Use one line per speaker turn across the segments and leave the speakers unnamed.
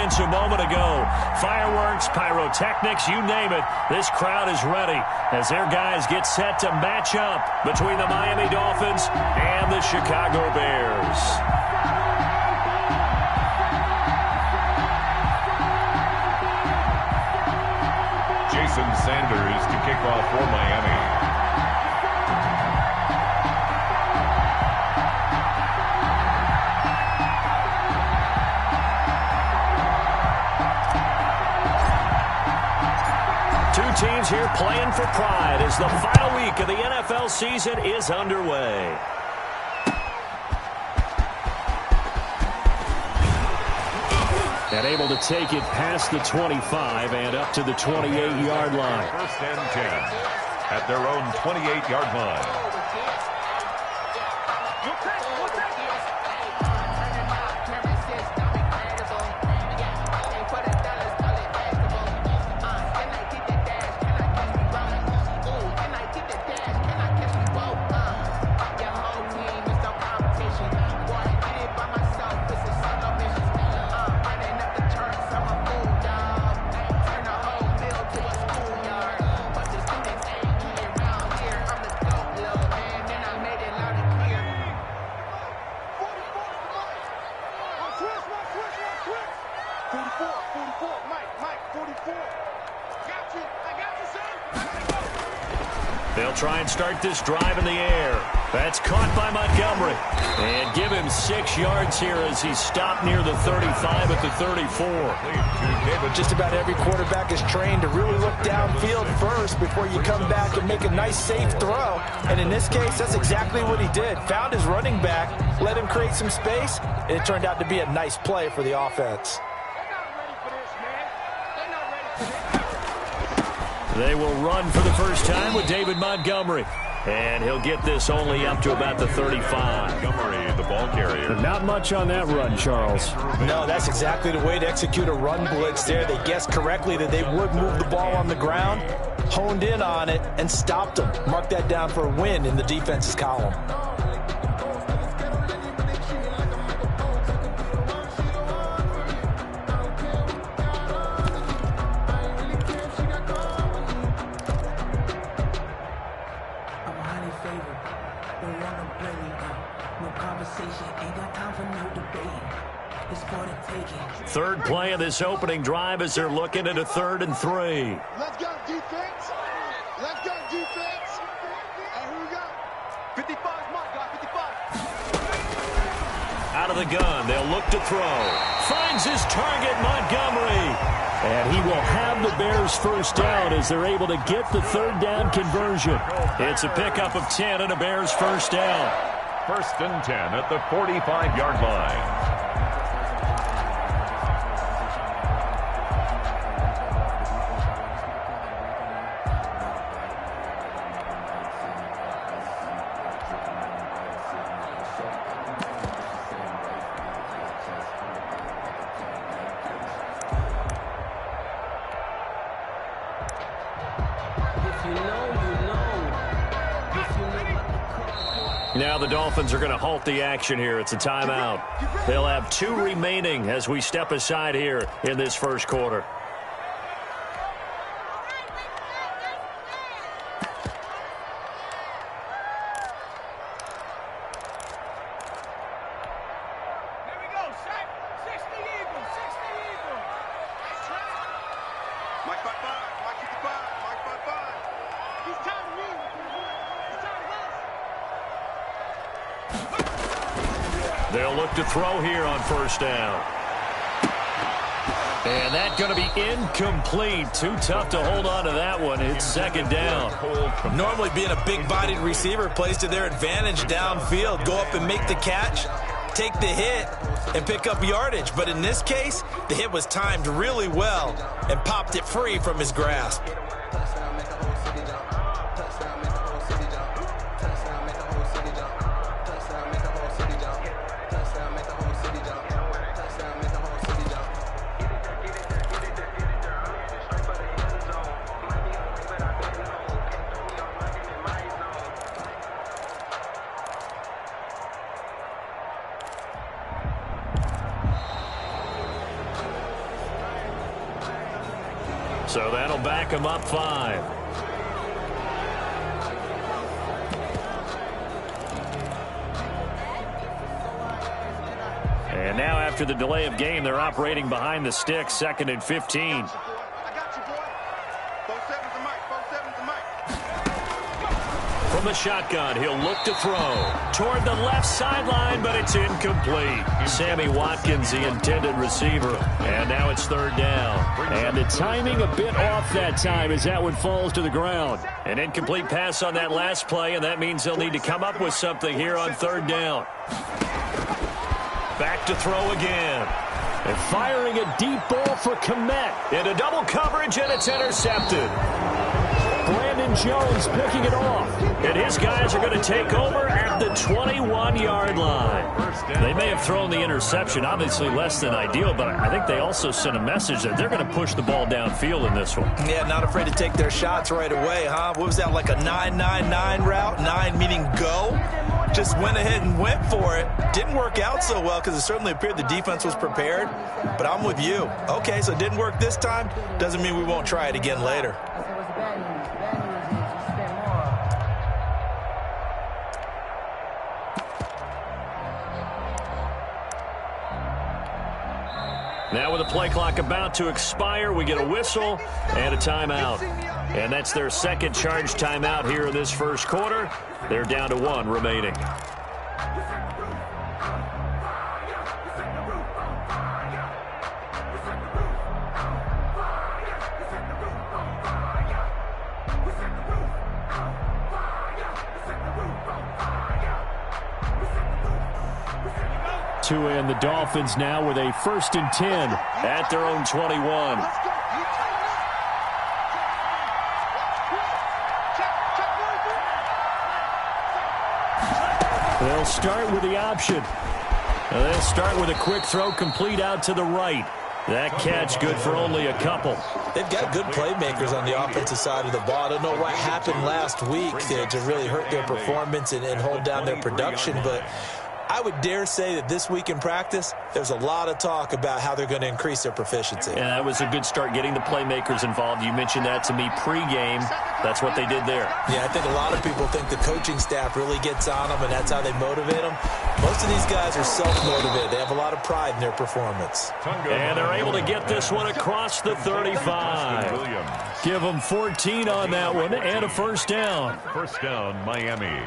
seconds a moment ago. Fireworks, pyrotechnics, you name it. This crowd is ready as their guys get set to match up between the Miami Dolphins and the Chicago Bears.
Jason Sanders to kick off for Miami.
Two teams here playing for pride as the final week of the NFL season is underway. And able to take it past the 25 and up to the 28-yard line.
First and 10 at their own 28-yard line.
They'll try and start this drive in the air. That's caught by Montgomery. And give him 6 yards here as he's stopped near the 35 at the 34.
Just about every quarterback is trained to really look downfield first before you come back and make a nice, safe throw. And in this case, that's exactly what he did. Found his running back, let him create some space, and it turned out to be a nice play for the offense.
They will run for the first time with David Montgomery. And he'll get this only up to about the 35.
Montgomery, the ball carrier.
Not much on that run, Charles.
No, that's exactly the way to execute a run blitz there. They guessed correctly that they would move the ball on the ground, honed in on it, and stopped them. Mark that down for a win in the defense's column.
Third play of this opening drive as they're looking at a 3rd and 3.
Let's go defense. Let's go defense. And here we go. 55's my guy, 55.
Out of the gun, they'll look to throw. Finds his target, Montgomery. And he will have the Bears first down as they're able to get the 3rd down conversion. It's a pickup of 10 and a Bears first down.
First and 10 at the 45-yard line.
Now the Dolphins are going to halt the action here. It's a timeout. They'll have 2 remaining as we step aside here in this first quarter. They'll look to throw here on first down. And that's going to be incomplete. Too tough to hold on to that one. It's second down.
Normally being a big-bodied receiver plays to their advantage downfield. Go up and make the catch, take the hit, and pick up yardage. But in this case, the hit was timed really well and popped it free from his grasp.
So that'll back them up 5. And now after the delay of game, they're operating behind the sticks, 2nd and 15.
I got you, boy. 4-7's the mic. 4-7's the mic.
From the shotgun, he'll look to throw toward the left sideline, but it's incomplete. Sammy Watkins, the intended receiver. And now it's 3rd down. And the timing a bit off that time as that one falls to the ground. An incomplete pass on that last play, and that means they'll need to come up with something here on 3rd down. Back to throw again. And firing a deep ball for Kmet. Into double coverage, and it's intercepted. Brandon Jones picking it off. And his guys are going to take over at the 21-yard line. They may have thrown the interception, obviously less than ideal, but I think they also sent a message that they're going to push the ball downfield in this one.
Yeah, not afraid to take their shots right away, huh? What was that, like a 9-9-9 route? 9 meaning go? Just went ahead and went for it. Didn't work out so well because it certainly appeared the defense was prepared. But I'm with you. Okay, so it didn't work this time. Doesn't mean we won't try it again later.
Now with the play clock about to expire, we get a whistle and a timeout. And that's their second charge timeout here in this first quarter. They're down to 1 remaining. Tua and the Dolphins now with a 1st and 10 at their own 21. They'll start with the option. They'll start with a quick throw complete out to the right. That catch good for only a couple.
They've got good playmakers on the offensive side of the ball. I don't know what happened last week to really hurt their performance and hold down their production, but I would dare say that this week in practice, there's a lot of talk about how they're going to increase their proficiency.
And that was a good start getting the playmakers involved. You mentioned that to me pregame. That's what they did there.
Yeah, I think a lot of people think the coaching staff really gets on them, and that's how they motivate them. Most of these guys are self-motivated. They have a lot of pride in their performance.
And they're able to get this one across the 35. Give them 14 on that one and a 1st down.
1st down, Miami.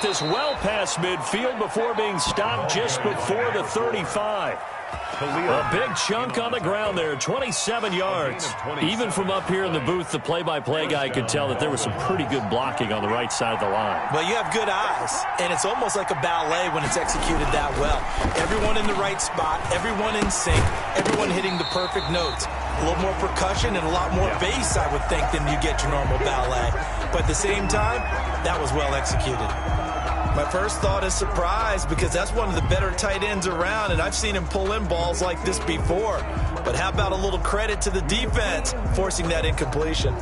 This well past midfield before being stopped just before the 35. A big chunk on the ground there, 27 yards. Even from up here in the booth, the play-by-play guy could tell that there was some pretty good blocking on the right side of the line.
Well, you have good eyes, and it's almost like a ballet when it's executed that well. Everyone in the right spot, everyone in sync, everyone hitting the perfect notes. A little more percussion and a lot more bass, I would think, than you get your normal ballet. But at the same time, that was well executed. My first thought is surprise because that's one of the better tight ends around, and I've seen him pull in balls like this before. But how about a little credit to the defense forcing that incompletion?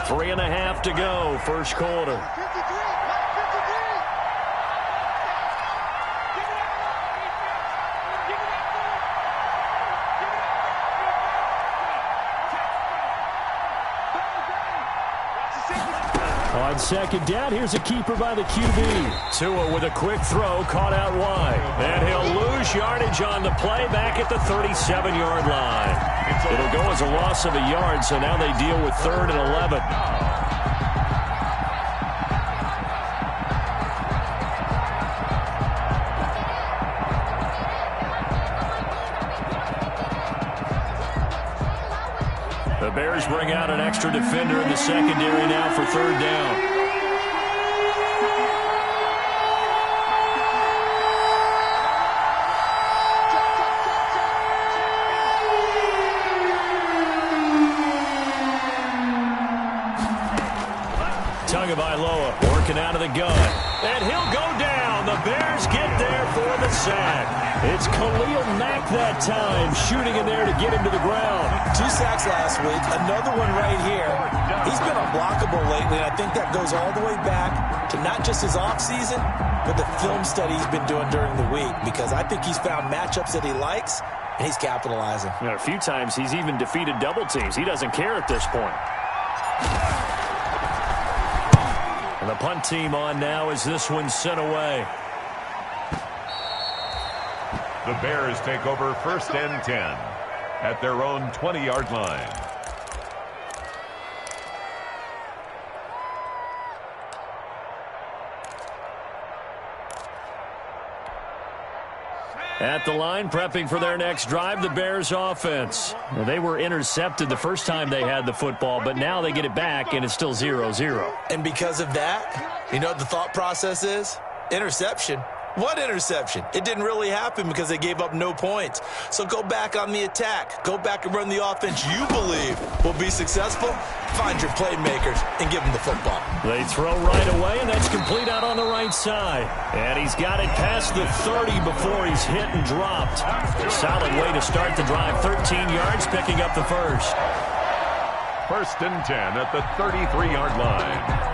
3.5 to go, first quarter. On 2nd down, here's a keeper by the QB. Tua with a quick throw, caught out wide. And he'll lose yardage on the play back at the 37-yard line. It'll go as a loss of a yard, so now they deal with 3rd and 11. The Bears bring out an extra defender in the secondary now for 3rd down. Tagovailoa working out of the gun. And he'll go down. The Bears get there for the sack. It's Khalil Mack that time, shooting in there to get him to the ground.
2 sacks last week, another one right here. He's been unblockable lately, and I think that goes all the way back to not just his offseason, but the film study he's been doing during the week, because I think he's found matchups that he likes, and he's capitalizing.
A few times he's even defeated double teams. He doesn't care at this point. And the punt team on now as this one's sent away.
The Bears take over 1st and 10 at their own 20-yard line.
At the line, prepping for their next drive, the Bears offense. Well, they were intercepted the first time they had the football, but now they get it back, and it's still 0-0.
And because of that, you know what the thought process is? Interception. What interception? It didn't really happen because they gave up no points. So go back on the attack. Go back and run the offense you believe will be successful. Find your playmakers and give them the football.
They throw right away, and that's complete out on the right side. And he's got it past the 30 before he's hit and dropped. Solid way to start the drive. 13 yards, picking up the first.
1st and 10 at the 33-yard line.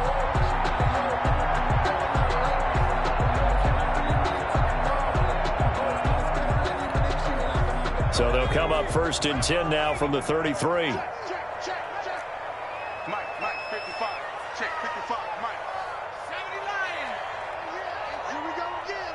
So they'll come up 1st and 10 now from the 33.
Check. Mike, 55. Check, 55, Mike. 79. Here we go again.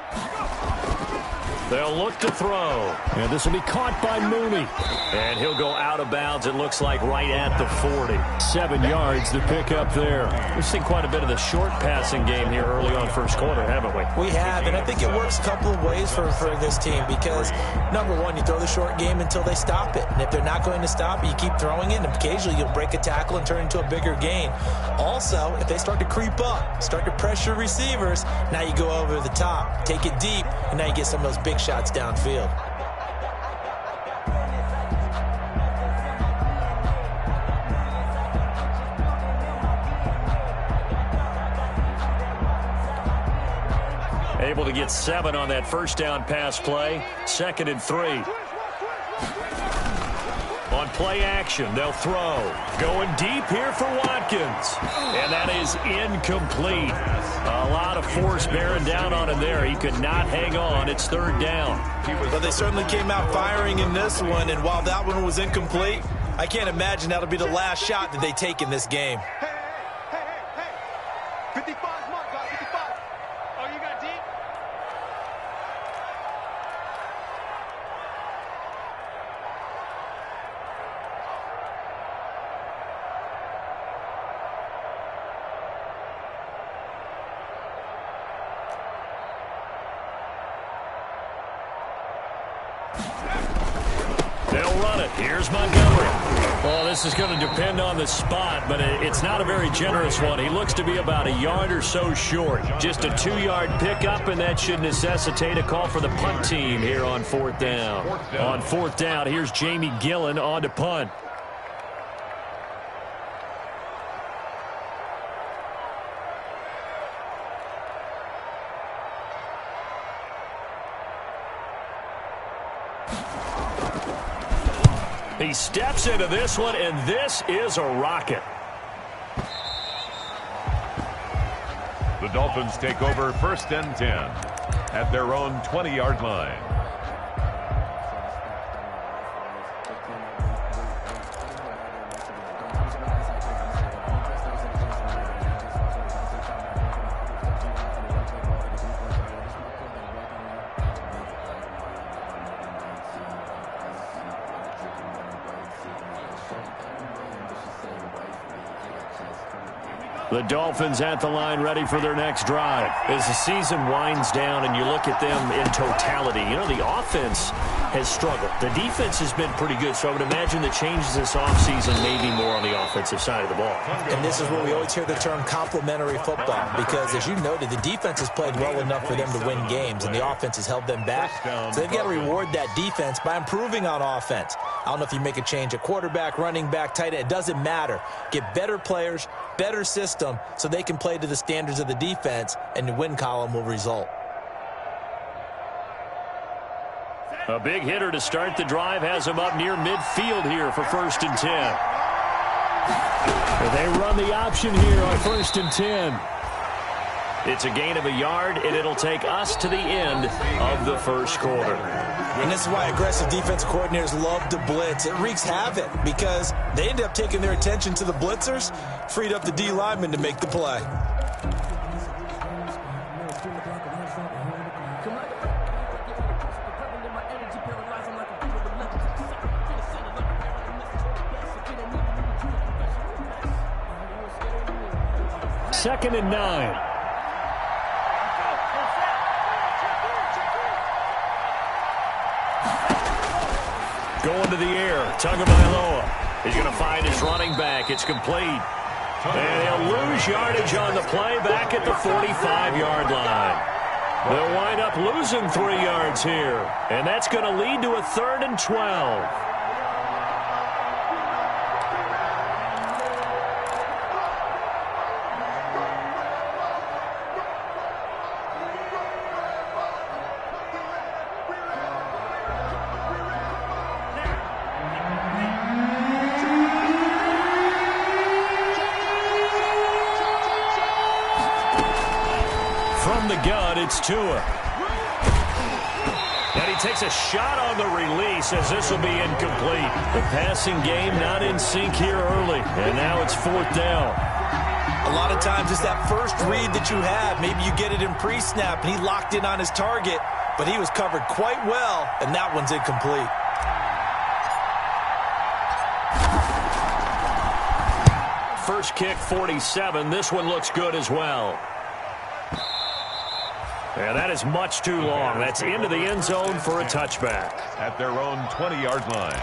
They'll look to throw. And this will be caught by Mooney. And he'll go out of bounds, it looks like, right at the 40. 7 yards to pick up there. We've seen quite a bit of the short passing game here early on first quarter, haven't we?
We have, and I think it works a couple of ways for this team because, number one, you throw the short game until they stop it. And if they're not going to stop it, you keep throwing it, and occasionally you'll break a tackle and turn it into a bigger gain. Also, if they start to creep up, start to pressure receivers, now you go over the top, take it deep, and now you get some of those big shots downfield.
Able to get 7 on that first down pass play. 2nd and 3. On play action, they'll throw. Going deep here for Watkins. And that is incomplete. A lot of force bearing down on him there. He could not hang on. It's 3rd down.
But they certainly came out firing in this one, and while that one was incomplete, I can't imagine that'll be the last shot that they take in this game.
Hey. 55 Mike, guys, 55. Oh, you got deep?
They'll run it. Here's Montgomery. Well, this is going to depend on the spot, but it's not a very generous one. He looks to be about a yard or so short. Just a 2-yard pickup, and that should necessitate a call for the punt team here on 4th down. On 4th down, here's Jamie Gillen on to punt. He steps into this one, and this is a rocket.
The Dolphins take over 1st and 10 at their own 20-yard line.
The Dolphins at the line ready for their next drive. As the season winds down and you look at them in totality, you know, the offense has struggled. The defense has been pretty good, so I would imagine the changes this offseason may be more on the offensive side of the ball.
And this is where we always hear the term complementary football because, as you noted, the defense has played well enough for them to win games, and the offense has held them back. So they've got to reward that defense by improving on offense. I don't know if you make a change at quarterback, running back, tight end. It doesn't matter. Get better players, better systems, system so they can play to the standards of the defense, and the win column will result.
A big hitter to start the drive has him up near midfield here for 1st and 10. They run the option here on 1st and 10. It's a gain of a yard, and it'll take us to the end of the first quarter.
And this is why aggressive defensive coordinators love to blitz. It wreaks havoc because they end up taking their attention to the blitzers, freed up the D lineman to make the play.
Second and 9. Going to the air. Tagovailoa. He's going to find his running back. It's complete. And he'll lose yardage on the play back at the 45-yard line. They'll wind up losing 3 yards here. And that's going to lead to a 3rd and 12. It's Tua. And he takes a shot on the release as this will be incomplete. The passing game not in sync here early. And now it's 4th down.
A lot of times it's that first read that you have. Maybe you get it in pre-snap and he locked in on his target, but he was covered quite well, and that one's incomplete.
First kick, 47. This one looks good as well. And that is much too long. That's into the end zone for a touchback.
At their own 20-yard line.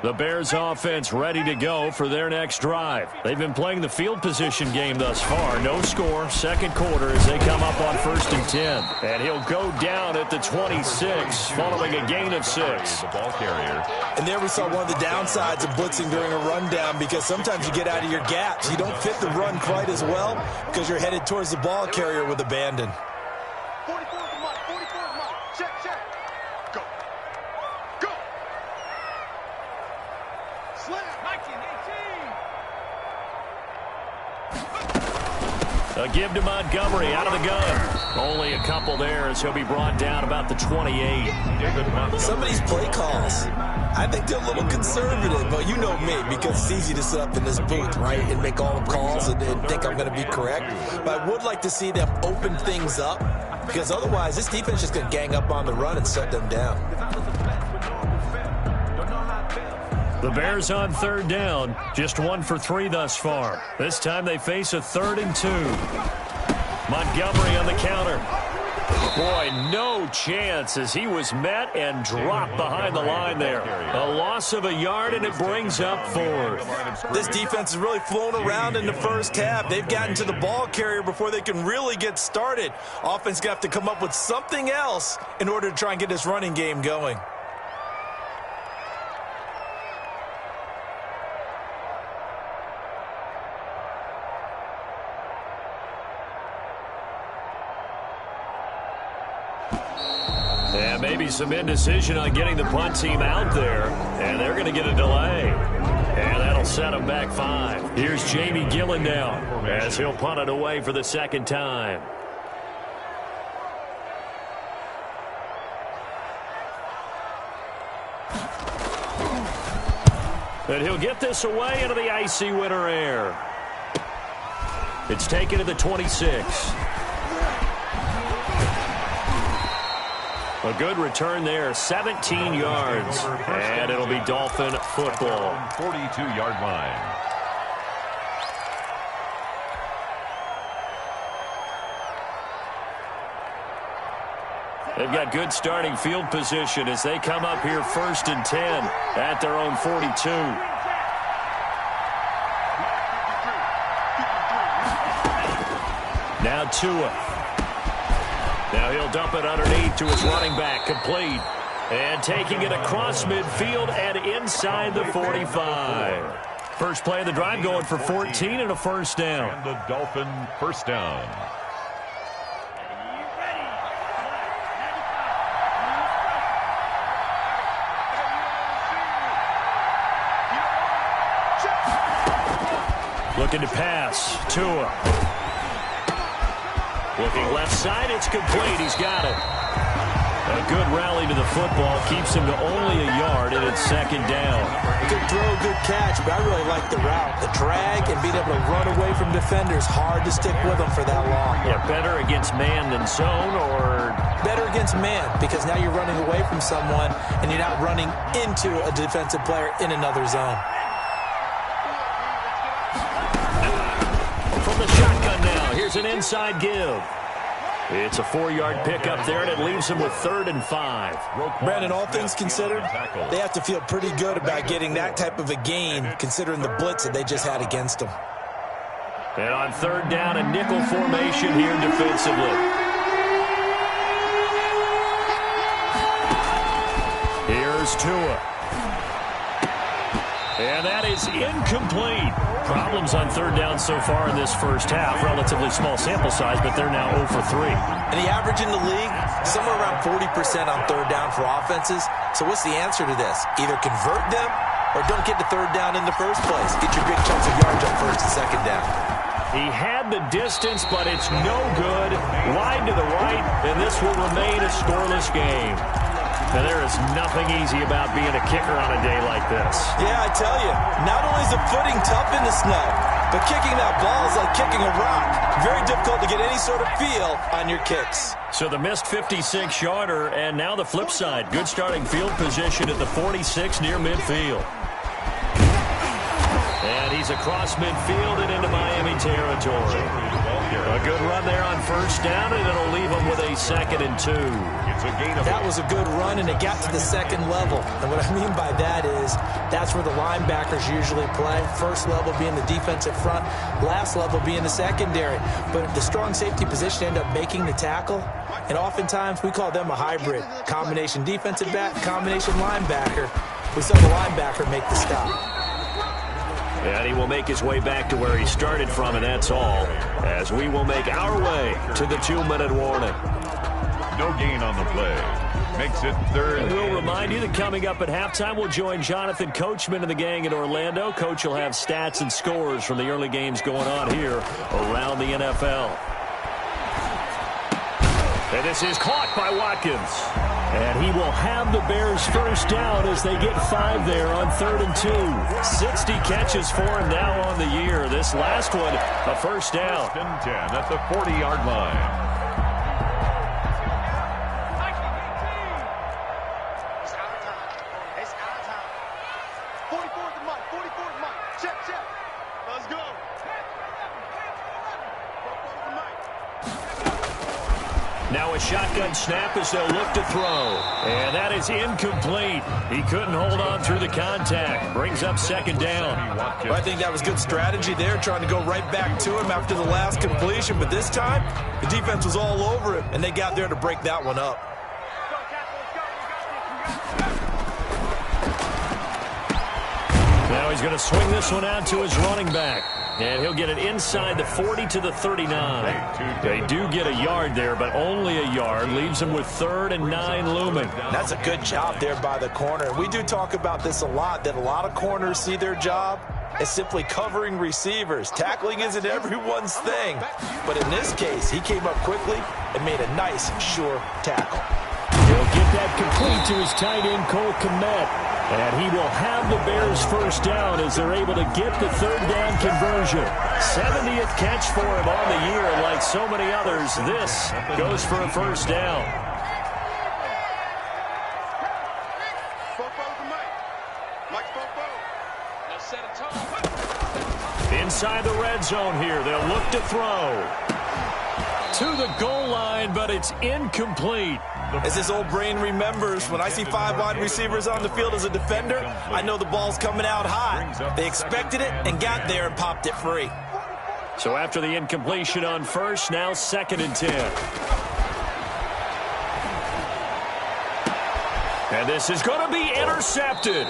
The Bears offense ready to go for their next drive. They've been playing the field position game thus far. No score, second quarter as they come up on 1st and 10. And he'll go down at the 26 following a gain of 6.
The ball carrier.
And there we saw one of the downsides of blitzing during a rundown, because sometimes you get out of your gaps. You don't fit the run quite as well because you're headed towards the ball carrier with abandon.
44 is the mark. 44 is the mark. Check. Go. Slam. 19-18.
A give to Montgomery out of the gun. Only a couple there as he'll be brought down about the 28.
Some of these play calls, I think they're a little conservative, but you know me, because it's easy to sit up in this booth, right, and make all the calls and think I'm going to be correct. But I would like to see them open things up, because otherwise this defense is just going to gang up on the run and shut them down.
The Bears on 3rd down, just 1 for 3 thus far. This time they face a 3rd and 2. Montgomery on the counter. Boy, no chance as he was met and dropped behind the line there. A loss of a yard, and it brings up 4th.
This defense has really flown around in the first half. They've gotten to the ball carrier before they can really get started. Offense going to have to come up with something else in order to try and get this running game going.
And maybe some indecision on getting the punt team out there. And they're going to get a delay. And that'll set them back 5. Here's Jamie Gillen now as he'll punt it away for the 2nd time. And he'll get this away into the icy winter air. It's taken to the 26. A good return there, 17 yards. And it'll be Dolphin football.
42-yard line.
They've got good starting field position as they come up here 1st and 10 at their own 42. Now Tua. Now he'll dump it underneath to his running back, complete. And taking it across midfield and inside the 45. First play of the drive going for 14 and a first down.
And the Dolphin first down.
Looking to pass. Tua. Looking left side. It's complete. He's got it. A good rally to the football keeps him to only a yard, and it's second down.
Good throw, good catch, but I really like the route. The drag and being able to run away from defenders, hard to stick with them for that long.
Yeah, better against man than zone, or?
Better against man, because now you're running away from someone, and you're not running into a defensive player in another zone.
From the shotgun now, here's an inside give. It's a 4-yard pickup there, and it leaves him with 3rd and 5.
Brandon, all things considered, they have to feel pretty good about getting that type of a gain, considering the blitz that they just had against them.
And on 3rd down, a nickel formation here defensively. Here's Tua. And that is incomplete. Problems on 3rd down so far in this first half. Relatively small sample size, but they're now 0 for 3.
And the average in the league, somewhere around 40% on 3rd down for offenses. So what's the answer to this? Either convert them or don't get to 3rd down in the first place. Get your big chunks of yards on 1st and 2nd down.
He had the distance, but it's no good. Wide to the right, and this will remain a scoreless game. Now, there is nothing easy about being a kicker on a day like this.
Yeah, I tell you, not only is the footing tough in the snow, but kicking that ball is like kicking a rock. Very difficult to get any sort of feel on your kicks.
So the missed 56-yarder, and now the flip side. Good starting field position at the 46 near midfield. And he's across midfield and into Miami territory. A good run there on 1st down, and it'll leave him with a 2nd and 2.
That was a good run, and it got to the 2nd level. And what I mean by that is that's where the linebackers usually play. 1st level being the defensive front, last level being the secondary. But the strong safety position end up making the tackle, and oftentimes we call them a hybrid. Combination defensive back, combination linebacker. We saw the linebacker make the stop.
And he will make his way back to where he started from, and that's all, as we will make our way to the 2-minute warning.
No gain on the play. Makes it 3rd.
And we'll remind you that coming up at halftime, we'll join Jonathan Coachman and the gang in Orlando. Coach will have stats and scores from the early games going on here around the NFL. And this is caught by Watkins. And he will have the Bears first down as they get 5 there on 3rd and 2. 60 catches for him now on the year. This last one, a first down.
1st and 10 at the 40-yard line.
Now a shotgun snap as they'll look to throw. And that is incomplete. He couldn't hold on through the contact. Brings up 2nd down.
Well, I think that was good strategy there, trying to go right back to him after the last completion. But this time, the defense was all over him, and they got there to break that one up.
Now he's going to swing this one out to his running back. And he'll get it inside the 40 to the 39. They do get a yard there, but only a yard. Leaves him with 3rd and 9 looming.
That's a good job there by the corner. We do talk about this a lot, that a lot of corners see their job as simply covering receivers. Tackling isn't everyone's thing. But in this case, he came up quickly and made a nice, sure tackle.
He'll get that complete to his tight end, Cole Kmet. And he will have the Bears first down as they're able to get the 3rd down conversion. 70th catch for him on the year. Like so many others, this goes for a first down. Inside the red zone here, they'll look to throw. To the goal line, but it's incomplete.
As his old brain remembers, when I see 5 wide receivers on the field as a defender, I know the ball's coming out high. They expected it and got there and popped it free.
So after the incompletion on 1st, now 2nd and 10. And this is going to be intercepted.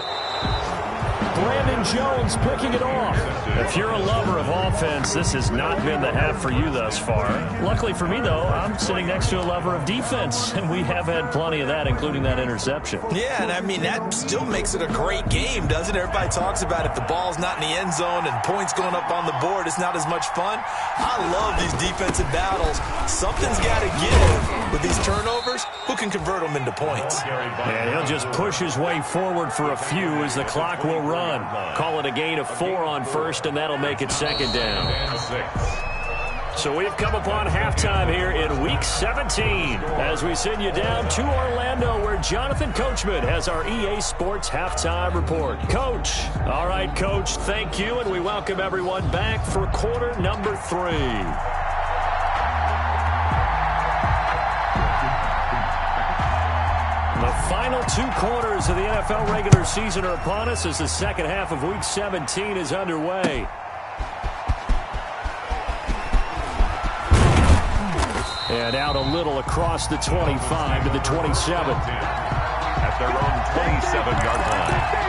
Brandon Jones picking it off. If you're a lover of offense, this has not been the half for you thus far. Luckily for me, though, I'm sitting next to a lover of defense, and we have had plenty of that, including that interception.
Yeah, and I mean, that still makes it a great game, doesn't it? Everybody talks about if the ball's not in the end zone and points going up on the board, it's not as much fun. I love these defensive battles. Something's got to give with these turnovers. Who can convert them into points?
And he'll just push his way forward for a few as the clock will run. Call it a gain of 4 on first, and that'll make it second down. So we've come upon halftime here in Week 17 as we send you down to Orlando where Jonathan Coachman has our EA Sports Halftime Report. Coach. All right, Coach, thank you, and we welcome everyone back for quarter number 3. The final 2 quarters of the NFL regular season are upon us as the second half of Week 17 is underway. And out a little across the 25 to the 27.
At their own 27-yard line.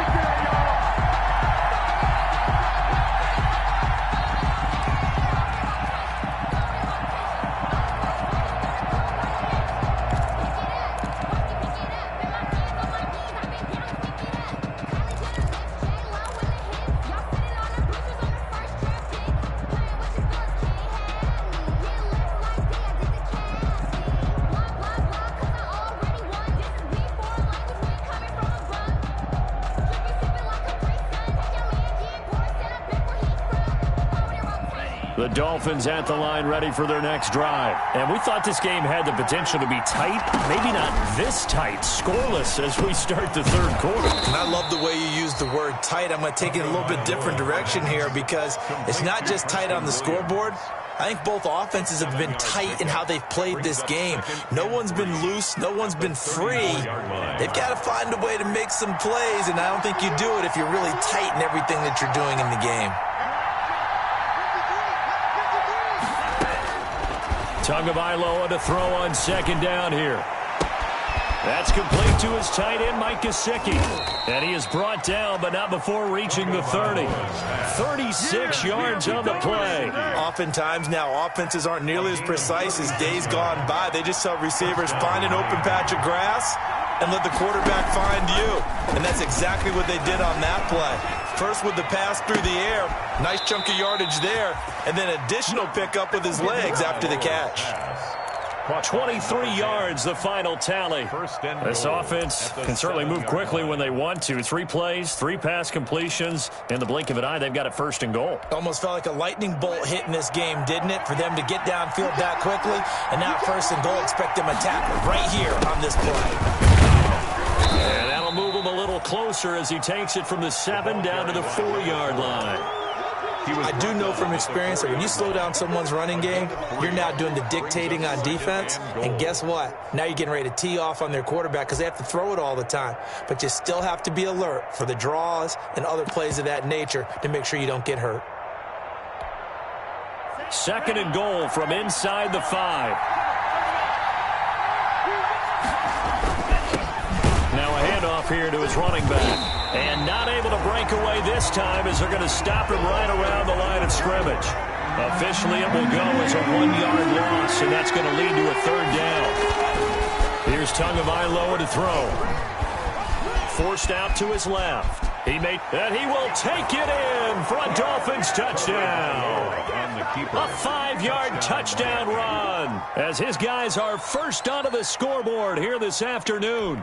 The Dolphins at the line ready for their next drive. And we thought this game had the potential to be tight, maybe not this tight, scoreless as we start the third quarter.
And I love the way you use the word tight. I'm going to take it in a little bit different direction here because it's not just tight on the scoreboard. I think both offenses have been tight in how they've played this game. No one's been loose. No one's been free. They've got to find a way to make some plays, and I don't think you do it if you're really tight in everything that you're doing in the game.
Tagovailoa to throw on second down here. That's complete to his tight end, Mike Gesicki. And he is brought down, but not before reaching the 30. 36 yards on the play.
Oftentimes now, offenses aren't nearly as precise as days gone by. They just tell receivers, find an open patch of grass and let the quarterback find you. And that's exactly what they did on that play. First with the pass through the air. Nice chunk of yardage there. And then additional pickup with his legs after the catch.
23 yards, the final tally. This offense can certainly move quickly when they want to. 3 plays, 3 pass completions. In the blink of an eye, they've got it first and goal.
Almost felt like a lightning bolt hit in this game, didn't it? For them to get downfield that quickly. And now first and goal, expect them to tap right here on this play.
And that'll move him a little closer as he takes it from the 7 down to the 4-yard line.
I do know from experience that when you slow down someone's running game, you're now doing the dictating on defense. And guess what? Now you're getting ready to tee off on their quarterback because they have to throw it all the time. But you still have to be alert for the draws and other plays of that nature to make sure you don't get hurt.
Second and goal from inside the 5. Now a handoff here to his running back. And not able to break away this time as they're going to stop him right around the line of scrimmage. Officially, it will go as a 1-yard loss, and that's going to lead to a 3rd down. Here's Tagovailoa to throw. Forced out to his left. He will take it in for a Dolphins touchdown. A 5-yard touchdown run as his guys are first onto the scoreboard here this afternoon.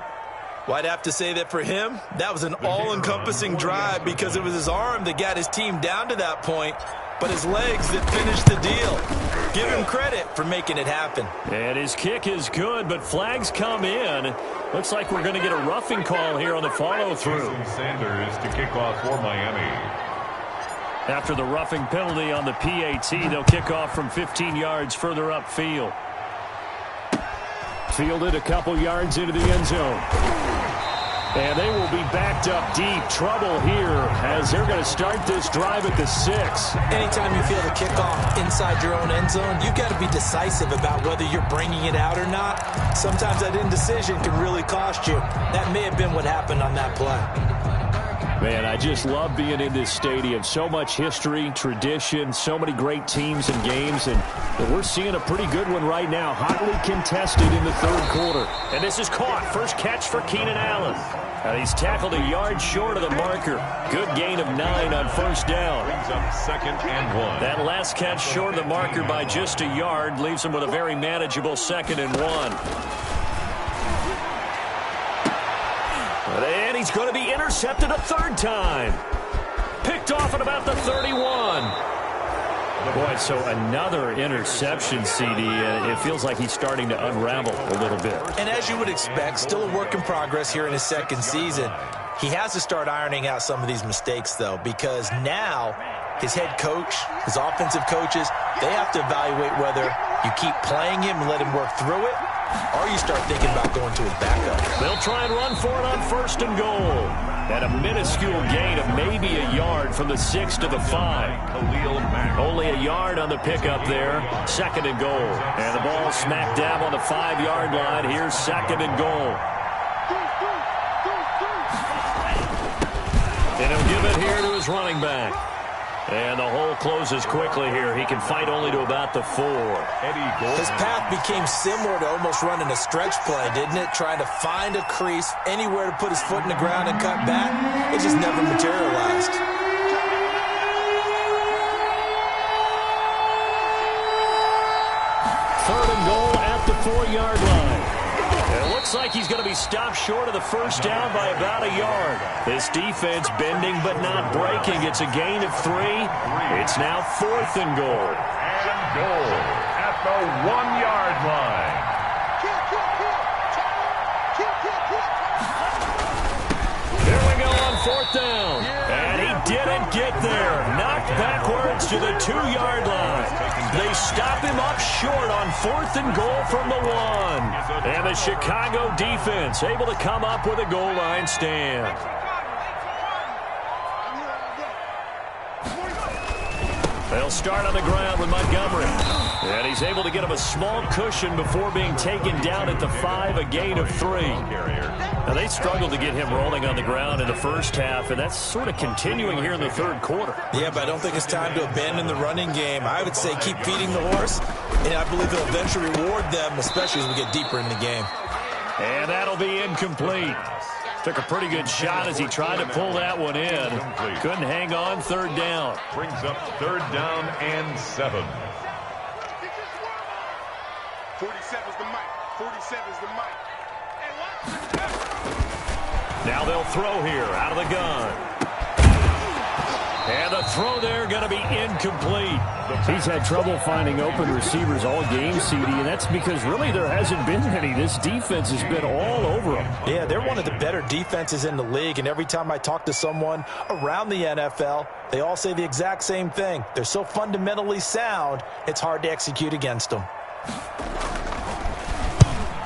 Well, I'd have to say that for him, that was an all-encompassing drive because it was his arm that got his team down to that point, but his legs that finished the deal. Give him credit for making it happen.
And his kick is good, but flags come in. Looks like we're going to get a roughing call here on the follow-through.
Sanders to kick off for Miami.
After the roughing penalty on the PAT, they'll kick off from 15 yards further upfield. Fielded a couple yards into the end zone. And they will be backed up deep. Trouble here as they're going to start this drive at the 6.
Anytime you feel the kickoff inside your own end zone, you've got to be decisive about whether you're bringing it out or not. Sometimes that indecision can really cost you. That may have been what happened on that play.
Man, I just love being in this stadium. So much history, tradition, so many great teams and games, and we're seeing a pretty good one right now. Hotly contested in the third quarter. And this is caught. First catch for Keenan Allen. And he's tackled a yard short of the marker. Good gain of 9 on first down.
Brings up 2nd and 1.
That last catch short of the marker by just a yard leaves him with a very manageable 2nd and 1. And he's going to be intercepted a third time. Picked off at about the 31. Boy, so another interception, CD. It feels like he's starting to unravel a little bit.
And as you would expect, still a work in progress here in his second season. He has to start ironing out some of these mistakes, though, because now his head coach, his offensive coaches, they have to evaluate whether you keep playing him and let him work through it, or you start thinking about going to his backup.
They'll try and run for it on 1st and goal. And a minuscule gain of maybe a yard from the 6 to the 5. Only a yard on the pickup there. 2nd and goal. And the ball smack dab on the 5-yard line. Here's 2nd and goal. And he'll give it here to his running back. And the hole closes quickly here. He can fight only to about the 4.
His path became similar to almost running a stretch play, didn't it? Trying to find a crease, anywhere to put his foot in the ground and cut back. It just never materialized.
3rd and goal at the 4-yard line. It looks like he's going to be stopped short of the first down by about a yard. This defense bending but not breaking. It's a gain of 3. It's now 4th and goal.
And goal at the 1-yard line.
Here we go on 4th down. And he didn't get there. Knocked backwards to the 2-yard line. They stop him up short on 4th and goal from the 1. And the Chicago defense able to come up with a goal line stand. They'll start on the ground with Montgomery. And he's able to get him a small cushion before being taken down at the 5, a gain of 3. Now, they struggled to get him rolling on the ground in the first half, and that's sort of continuing here in the third quarter.
Yeah, but I don't think it's time to abandon the running game. I would say keep feeding the horse, and I believe it'll eventually reward them, especially as we get deeper in the game.
And that'll be incomplete. Took a pretty good shot as he tried to pull that one in. Couldn't hang on. 3rd down.
Brings up 3rd down and 7.
47's the mic. 47's the mic.
Now they'll throw here out of the gun. And the throw there going to be incomplete. He's had trouble finding open receivers all game, CD, and that's because really there hasn't been any. This defense has been all over him.
Yeah, they're one of the better defenses in the league, and every time I talk to someone around the NFL, they all say the exact same thing. They're so fundamentally sound, it's hard to execute against them.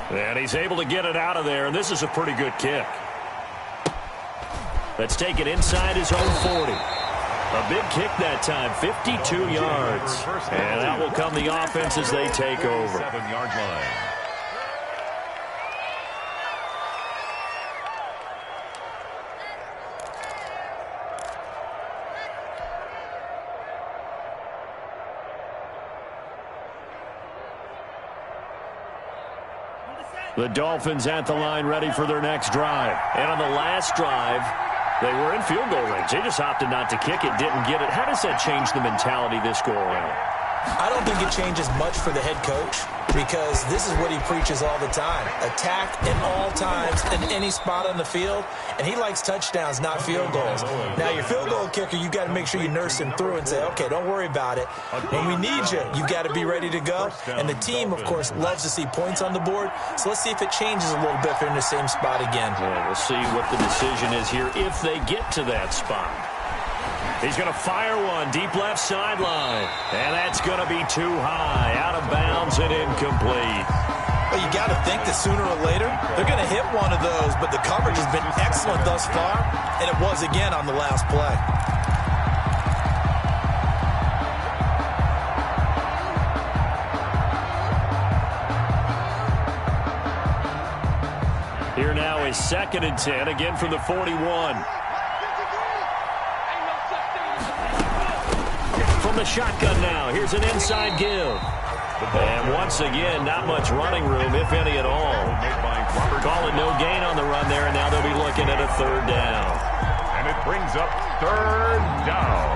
And he's able to get it out of there, and this is a pretty good kick. Let's take it inside his own 40. A big kick that time, 52 yards. And that will come the offense as they take over.
7-yard line.
The Dolphins at the line ready for their next drive. And on the last drive, they were in field goal range. They just opted not to kick it, didn't get it. How does that change the mentality this go around?
I don't think it changes much for the head coach because this is what he preaches all the time. Attack at all times in any spot on the field, and he likes touchdowns, not field goals. Now, your field goal kicker, you've got to make sure you nurse him through and say, okay, don't worry about it. When we need you, you've got to be ready to go. And the team, of course, loves to see points on the board. So let's see if it changes a little bit if they're in the same spot again.
Yeah, we'll see what the decision is here if they get to that spot. He's going to fire one deep left sideline. And that's going to be too high. Out of bounds and incomplete.
Well, you got to think that sooner or later they're going to hit one of those, but the coverage has been excellent thus far, and it was again on the last play.
Here now is 2nd and 10, again from the 41. From the shotgun now, here's an inside give. And once again, not much running room, if any at all. Call it no gain on the run there, and now they'll be looking at a 3rd down.
And it brings up 3rd down.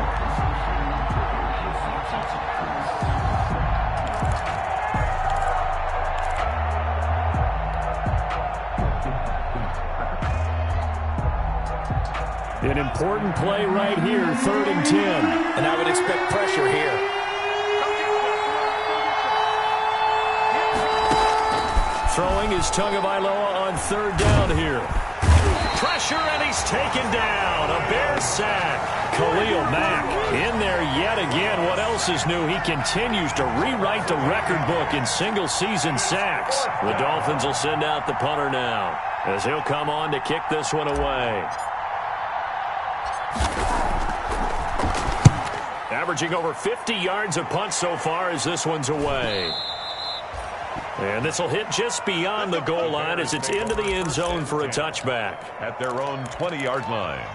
An important play right here, 3rd and 10.
And I would expect pressure here.
Throwing is Tagovailoa on 3rd down here. Pressure, and he's taken down. A Bears sack. Khalil Mack in there yet again. What else is new? He continues to rewrite the record book in single-season sacks. The Dolphins will send out the punter now, as he'll come on to kick this one away. Averaging over 50 yards a punt so far as this one's away. And this will hit just beyond the goal line as it's into the end zone for a touchback.
At their own 20-yard line.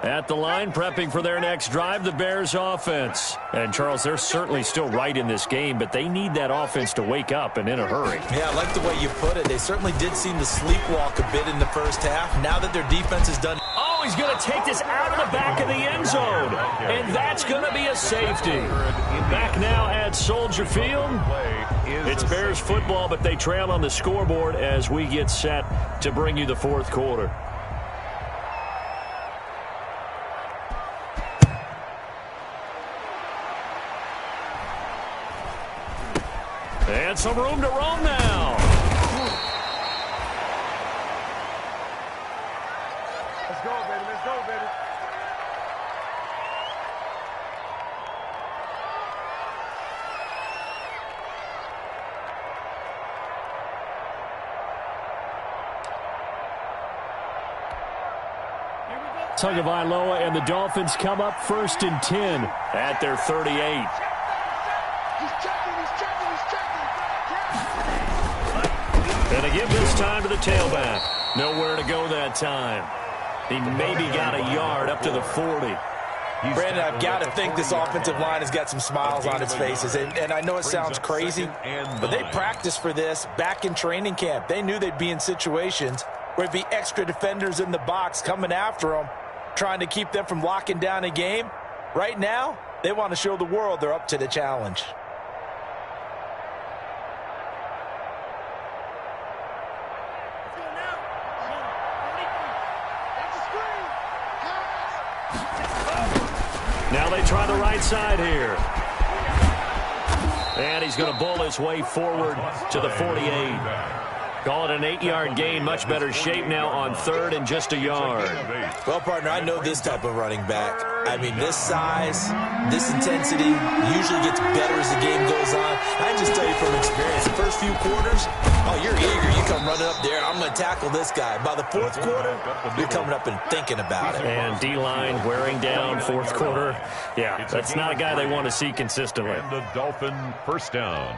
At the line, prepping for their next drive, the Bears offense. And, Charles, they're certainly still right in this game, but they need that offense to wake up and in a hurry.
Yeah, I like the way you put it. They certainly did seem to sleepwalk a bit in the first half. Now that their defense is done.
Oh, he's going to take this out of the back of the end zone. And that's going to be a safety. Back now at Soldier Field. It's Bears football, but they trail on the scoreboard as we get set to bring you the 4th quarter. And some room to roam now.
Let's go, baby. Let's go, baby.
Tagovailoa and the Dolphins come up 1st and 10 at their 38.
He's checking.
And they give this time to the tailback. Nowhere to go that time. He maybe got a yard up to the 40.
Brandon, I've got to think this offensive line has got some smiles on its faces. And I know it sounds crazy, but they practiced for this back in training camp. They knew they'd be in situations where there'd be extra defenders in the box coming after them, trying to keep them from locking down a game. Right now, they want to show the world they're up to the challenge.
Now they try the right side here. And he's going to bull his way forward to the 48. Call it an 8-yard gain. Much better shape now on 3rd and just a yard.
Well, partner, I know this type of running back. I mean, this size, this intensity usually gets better as the game goes on. I just tell you from experience, the first few quarters, oh, you're eager. You come running up there. I'm going to tackle this guy. By the 4th quarter, you're coming up and thinking about it.
And D-line wearing down 4th quarter. Yeah, that's not a guy they want to see consistently.
And the Dolphin 1st down.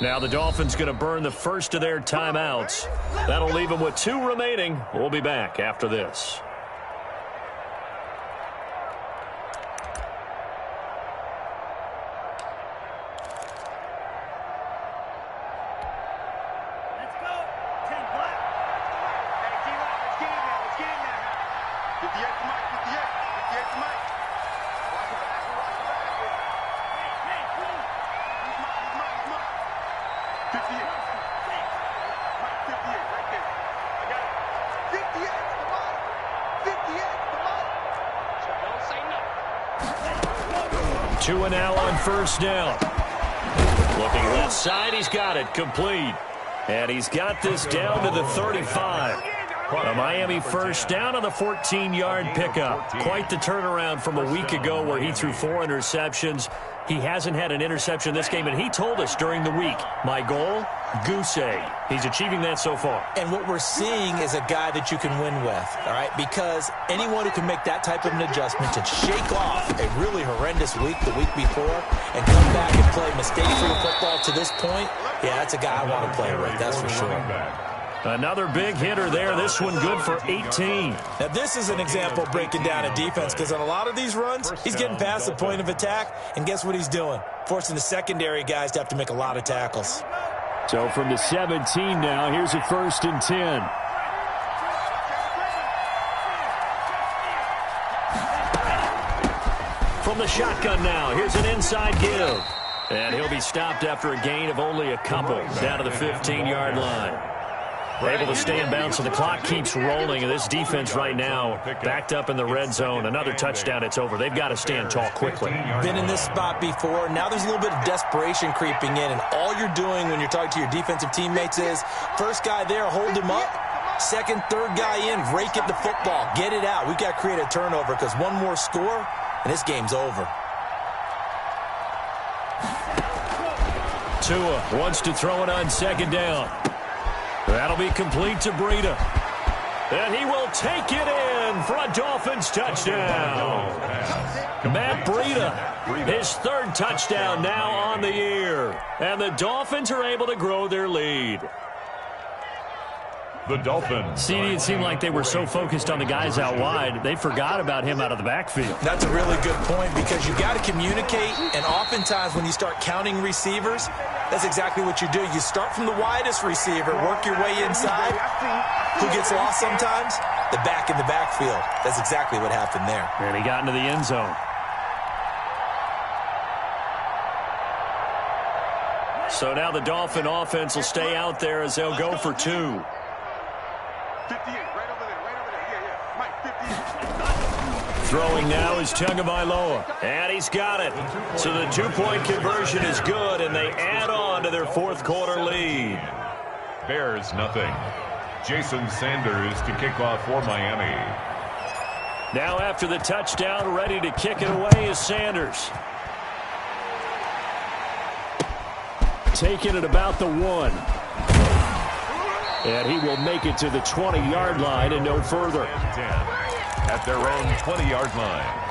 Now the Dolphins going to burn the first of their timeouts. That'll leave them with 2 remaining. We'll be back after this.
Let's go. 10 black. Hey, D-Line, let's get in there. Let's get in there. 58 to Mike. 58 to Mike. Watch it back. Watch it
Two and now on first down. Looking left side, he's got it complete. And he's got this down to the 35. A Miami first down on the 14-yard pickup. Quite the turnaround from a week ago where he threw 4 interceptions. He hasn't had an interception this game, and he told us during the week, my goal, goose egg. He's achieving that so far.
And what we're seeing is a guy that you can win with, all right? Because anyone who can make that type of an adjustment to shake off a really horrendous week the week before and come back and play mistake-free football to this point, yeah, that's a guy I want to play with, that's for sure.
Another big hitter there. This one good for 18.
Now, this is an example of breaking down a defense because on a lot of these runs, he's getting past the point of attack, and guess what he's doing? Forcing the secondary guys to have to make a lot of tackles.
So from the 17 now, here's a 1st and 10. From the shotgun now, here's an inside give. And he'll be stopped after a gain of only a couple down to the 15-yard line. Able to stay in bounds, so the clock keeps rolling. And this defense right now backed up in the red zone. Another touchdown, it's over. They've got to stand tall quickly.
Been in this spot before. Now there's a little bit of desperation creeping in. And all you're doing when you're talking to your defensive teammates is, first guy there, hold him up. Second, third guy in, rake at the football. Get it out. We've got to create a turnover because one more score, and this game's over.
Tua wants to throw it on 2nd down. That'll be complete to Breida. And he will take it in for a Dolphins touchdown. Matt Breida, his 3rd touchdown now on the year. And the Dolphins are able to grow their lead.
The Dolphins.
CD, it seemed like they were so focused on the guys out wide, they forgot about him out of the backfield.
That's a really good point because you got to communicate, and oftentimes when you start counting receivers, that's exactly what you do. You start from the widest receiver, work your way inside. Who gets lost sometimes? The back in the backfield. That's exactly what happened there.
And he got into the end zone. So now the Dolphin offense will stay out there as they'll go for 2.
58, right over there. Yeah. Mike, 58.
Throwing now is Tagovailoa, and he's got it. So the 2-point conversion is good, and they add on to their 4th quarter lead.
Bears nothing. Jason Sanders to kick off for Miami.
Now after the touchdown, ready to kick it away is Sanders. Taking it about the 1. And he will make it to the 20-yard line and no further.
10 at their own 20-yard line.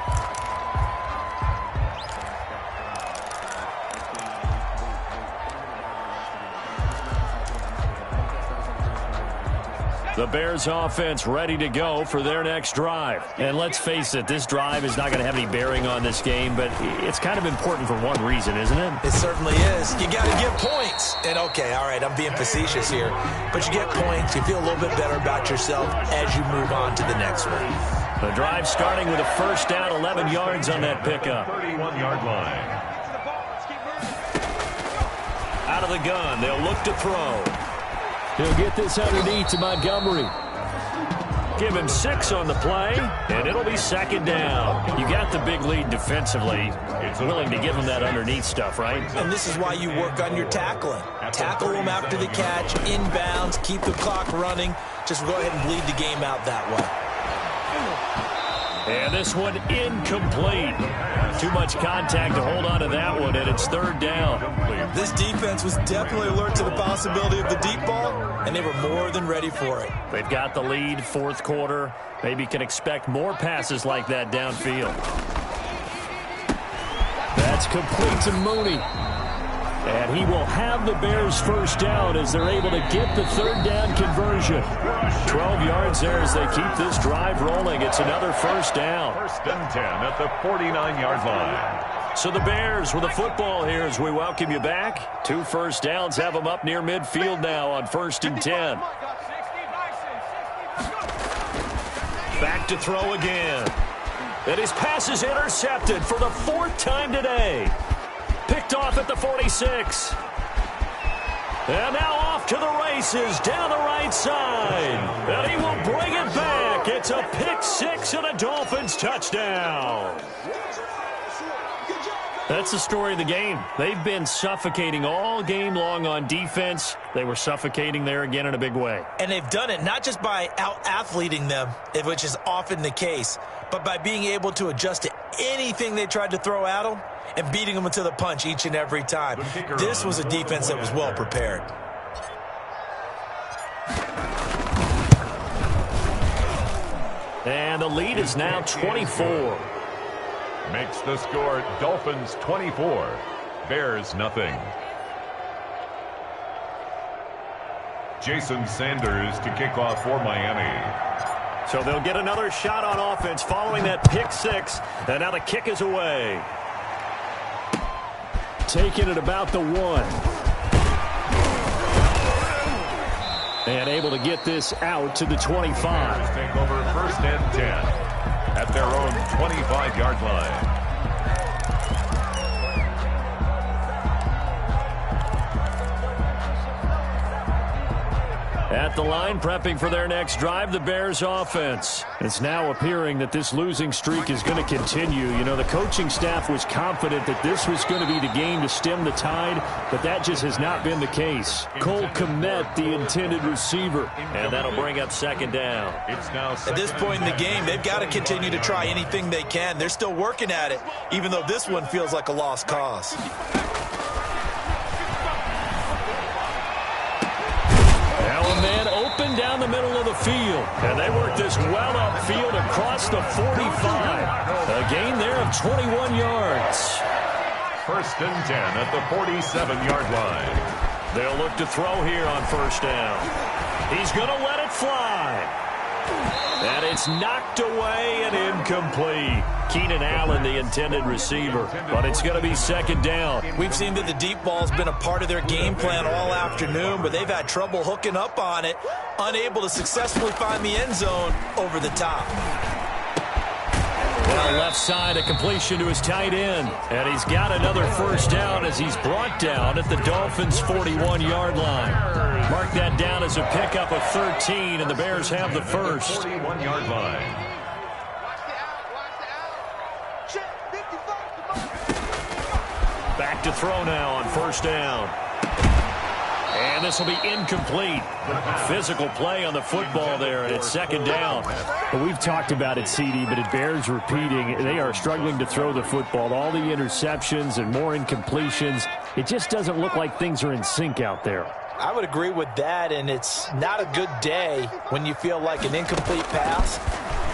The Bears offense ready to go for their next drive. And let's face it, this drive is not going to have any bearing on this game, but it's kind of important for one reason, isn't it?
It certainly is. You got to get points. And okay, all right, I'm being facetious here, but you get points. You feel a little bit better about yourself as you move on to the next one.
The drive starting with a 1st down, 11 yards on that pickup.
31-yard line.
Out of the gun, they'll look to throw. He'll get this underneath to Montgomery. Give him 6 on the play, and it'll be 2nd down. You got the big lead defensively. It's willing to give him that underneath stuff, right?
And this is why you work on your tackling. Tackle them after the catch, inbounds, keep the clock running. Just go ahead and bleed the game out that way.
And this one incomplete. Too much contact to hold on to that one, and it's 3rd down.
This defense was definitely alert to the possibility of the deep ball, and they were more than ready for it.
They've got the lead, 4th quarter. Maybe can expect more passes like that downfield. That's complete to Mooney. And he will have the Bears' 1st down as they're able to get the 3rd down conversion. 12 yards there as they keep this drive rolling. It's another 1st down.
1st and 10 at the 49-yard line.
So the Bears with the football here as we welcome you back. 2 1st downs have them up near midfield now on 1st and 10. Back to throw again. And his pass is intercepted for the 4th time today. Picked off at the 46. And now off to the races down the right side. And he will bring it back. It's a pick six and a Dolphins touchdown. That's the story of the game. They've been suffocating all game long on defense. They were suffocating there again in a big way.
And they've done it not just by out-athleting them, which is often the case, but by being able to adjust to anything they tried to throw at them and beating them to the punch each and every time. This was a defense that was well prepared.
And the lead is now 24.
Makes the score Dolphins 24, Bears nothing. Jason Sanders to kick off for Miami.
So they'll get another shot on offense following that pick six. And now the kick is away. Taking it about the 1. And able to get this out to the 25.
Take over first and 10 at their own 25-yard line.
At the line, prepping for their next drive, the Bears offense. It's now appearing that this losing streak is going to continue. You know, the coaching staff was confident that this was going to be the game to stem the tide, but that just has not been the case. Cole Kmet, the intended receiver, and that'll bring up second down.
At this point in the game, they've got to continue to try anything they can. They're still working at it, even though this one feels like a lost cause.
Man open down the middle of the field. And they work this well upfield across the 45. A gain there of 21 yards.
First and 10 at the 47-yard line.
They'll look to throw here on first down. He's going to let it fly. And it's knocked away and incomplete. Keenan Allen, the intended receiver. But it's going to be second down.
We've seen that the deep ball's been a part of their game plan all afternoon, but they've had trouble hooking up on it, unable to successfully find the end zone over the top.
Well, left side, a completion to his tight end. And he's got another first down as he's brought down at the Dolphins' 41-yard line. Mark that down as a pickup of 13, and the Bears have the first.
41-yard line.
Back to throw now on first down. And this will be incomplete. Physical play on the football there, and it's second down.
Well, we've talked about it, CD, but it bears repeating. They are struggling to throw the football. All the interceptions and more incompletions. It just doesn't look like things are in sync out there.
I would agree with that, and it's not a good day when you feel like an incomplete pass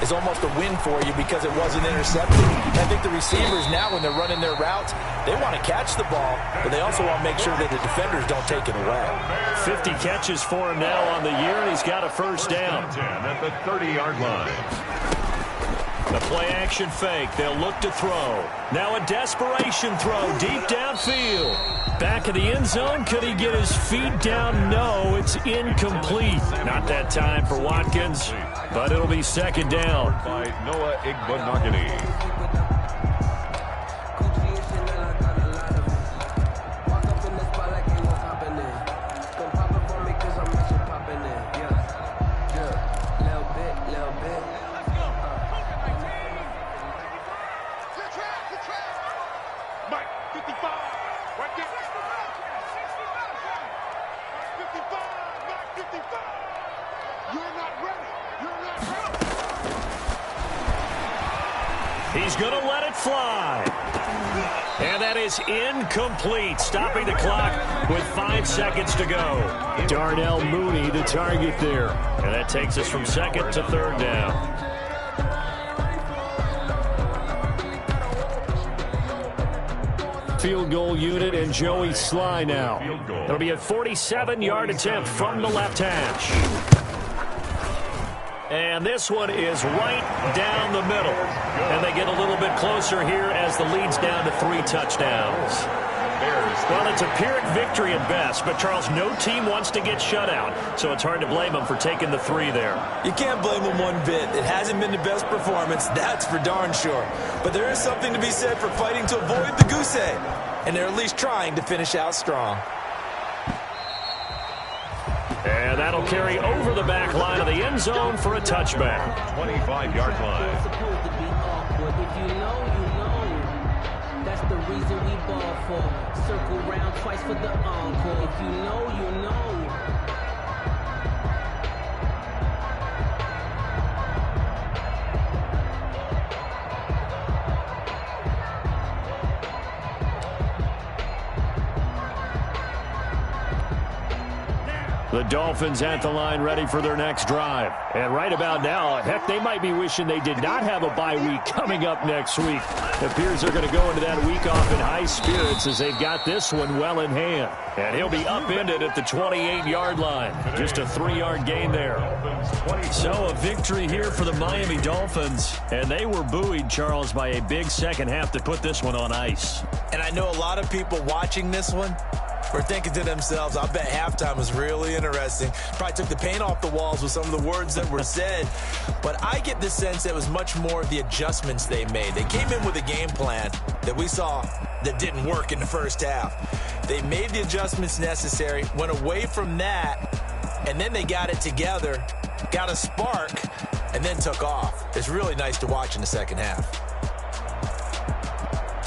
is almost a win for you because it wasn't intercepted. I think the receivers now, when they're running their routes, they want to catch the ball, but they also want to make sure that the defenders don't take it away.
50 catches for him now on the year, and he's got a first down.
10 at the 30-yard line.
The play-action fake. They'll look to throw. Now a desperation throw deep downfield. Back of the end zone. Could he get his feet down? No, it's incomplete. Not that time for Watkins, but it'll be second down.
By Noah Igbenogany.
He's going to let it fly. And that is incomplete, stopping the clock with 5 seconds to go.
Darnell Mooney, the target there.
And that takes us from second to third down.
Field goal unit and Joey Sly now.
It'll be a 47-yard attempt from the left hash. And this one is right down the middle. And they get a little bit closer here as the lead's down to 3 touchdowns. Well, it's a Pyrrhic victory at best, but Charles, no team wants to get shut out, so it's hard to blame them for taking the 3 there.
You can't blame them one bit. It hasn't been the best performance, that's for darn sure. But there is something to be said for fighting to avoid the goose egg, and they're at least trying to finish out strong.
And that'll carry over the back line of the end zone for a touchback.
25-yard line.
If you know, you know. That's the reason we ball for. Circle round twice for the encore. If you know, you know.
The Dolphins at the line ready for their next drive. And right about now, heck, they might be wishing they did not have a bye week coming up next week. It appears they're going to go into that week off in high spirits as they've got this one well in hand. And he'll be upended at the 28-yard line. Just a 3-yard gain there. So a victory here for the Miami Dolphins. And they were buoyed, Charles, by a big second half to put this one on ice.
And I know a lot of people watching this one were thinking to themselves, I bet halftime was really interesting. Probably took the paint off the walls with some of the words that were said. But I get the sense it was much more the adjustments they made. They came in with a game plan that we saw that didn't work in the first half. They made the adjustments necessary, went away from that, and then they got it together, got a spark, and then took off. It's really nice to watch in the second half.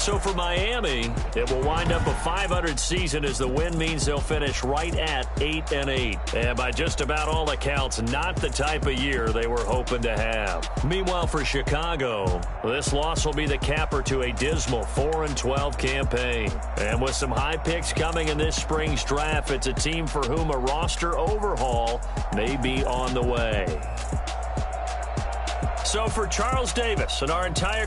So for Miami, it will wind up a .500 season as the win means they'll finish right at 8-8. And by just about all accounts, not the type of year they were hoping to have. Meanwhile, for Chicago, this loss will be the capper to a dismal 4-12 campaign. And with some high picks coming in this spring's draft, it's a team for whom a roster overhaul may be on the way. So for Charles Davis and our entire